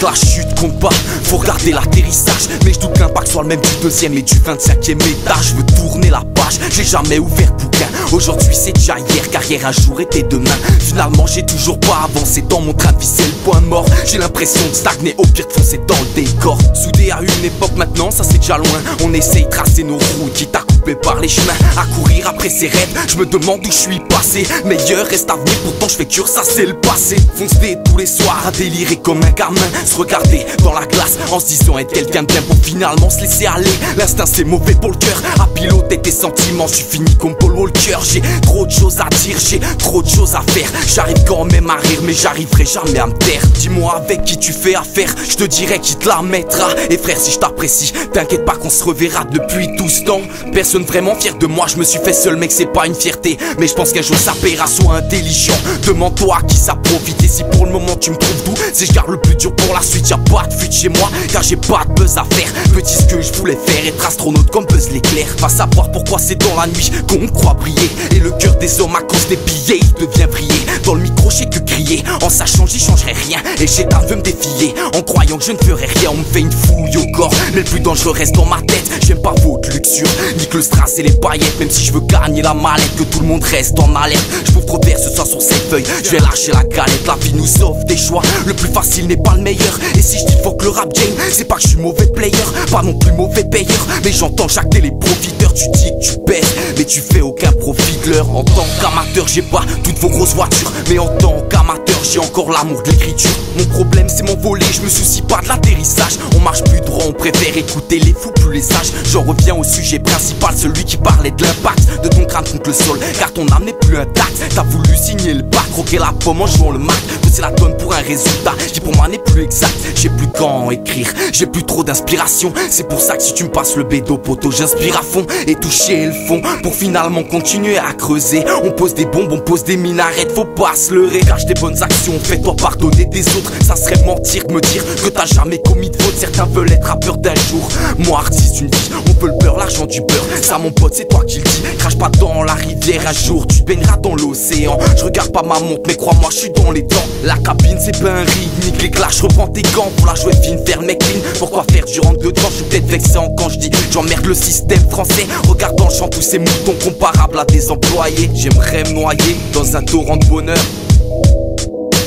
que la chute compte pas, faut regarder l'atterrissage. Mais je doute que l'impact soit le même du deuxième et du 25e étage. Je veux tourner la page, j'ai jamais ouvert bouquin. Aujourd'hui c'est déjà hier, car hier un jour était demain. Finalement j'ai toujours pas avancé dans mon train de vie, c'est le point mort. J'ai l'impression de stagner, au pire de foncer dans le décor. Soudé à une époque maintenant, ça c'est déjà loin. On essaye de tracer nos roues, quitte à couper par les chemins, à courir après ses rêves. Je me demande où je suis passé, meilleur reste à venir, pourtant je fais cure, ça c'est le passé. Foncer tous les soirs à délirer comme un gamin, se regarder dans la glace en se disant être quelqu'un de bien pour finalement se laisser aller. L'instinct c'est mauvais pour le cœur, à piloter tes sentiments, je suis fini comme Paul Walker. J'ai trop de choses à dire, j'ai trop de choses à faire. J'arrive quand même à rire, mais j'arriverai jamais à me taire. Dis-moi avec qui tu fais affaire, je te dirai qui te la mettra. Et frère, si je t'apprécie, t'inquiète pas qu'on se reverra depuis tout ce temps. Personne vraiment fier de moi, je me suis fait seul mec, c'est pas une fierté. Mais je pense qu'un jour ça paiera, sois intelligent. Demande-toi à qui ça profite. Et si pour le moment tu me trouves doux, c'est je garde le plus dur pour la suite. Y'a pas de fuite chez moi, car j'ai pas de buzz à faire. Petit ce que je voulais faire, être astronaute comme Buzz l'éclair. Va savoir pourquoi c'est dans la nuit qu'on croit briller. Et le cœur des hommes à cause des billets, il devient briller. Dans le micro j'ai que crier, en sachant j'y changerai rien. Et j'ai veut me défier, en croyant que je ne ferai rien. On me fait une fouille au corps, mais le plus dangereux reste dans ma tête. J'aime pas votre luxure, ni que le strass et les paillettes. Même si je veux gagner la mallette, que tout le monde reste en alerte. Je m'ouvre trop de verre ce soir sur cette feuille, je vais lâcher la galette. La vie nous offre des choix, le plus facile n'est pas le meilleur. Et si je dis faut que le rap game, c'est pas que je suis mauvais player, pas non plus mauvais payeur. Mais j'entends chaque téléprofiteur, tu dis que tu pèses, mais tu fais aucun profit de l'heure. En tant qu'amateur, j'ai pas toutes vos grosses voitures, mais en tant qu'amateur, j'ai encore l'amour de l'écriture. Mon problème c'est mon volet, je me soucie pas de l'atterrissage. On marche plus droit, on préfère écouter les fous plus les sages. J'en reviens au sujet principal, celui qui parlait de l'impact de ton crâne contre le sol, car ton âme n'est plus intacte. T'as voulu signer le bac, croquer la pomme en jouant le Mac. Pousser la tonne pour un résultat qui pour moi n'est plus exact. J'ai plus quand écrire, j'ai plus trop d'inspiration. C'est pour ça que si tu me passes le bédo poteau, j'inspire à fond et toucher le fond pour finalement continuer à creuser. On pose des bombes, on pose des minarets, faut pas se leurrer. Cache tes bonnes actions, fais-toi pardonner des autres. Ça serait mentir de me dire que t'as jamais commis de faute. Certains veulent être rappeurs d'un jour, moi artiste d'une vie. On peut le beurre, l'argent du beurre, ça mon pote c'est toi qui le dis. Crache pas dans la rivière, un jour tu te baigneras dans l'océan. Je regarde pas ma montre mais crois-moi je suis dans les temps. La cabine c'est pas un ring, nique les clashs, reprends tes gants pour la jouer fine, faire le mec clean. Pourquoi faire du rentre dedans, je suis peut-être vexant quand je dis j'emmerde le système français. Regarde dans le champ tous ces moutons comparables à des employés. J'aimerais me noyer dans un torrent de bonheur.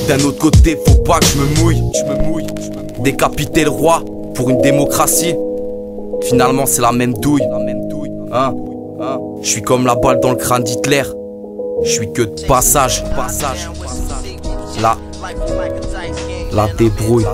D'un autre côté, faut pas que je me mouille. Décapiter le roi pour une démocratie. Finalement, c'est la même douille. Hein? Je suis comme la balle dans le crâne d'Hitler. Je suis que de passage. La débrouille.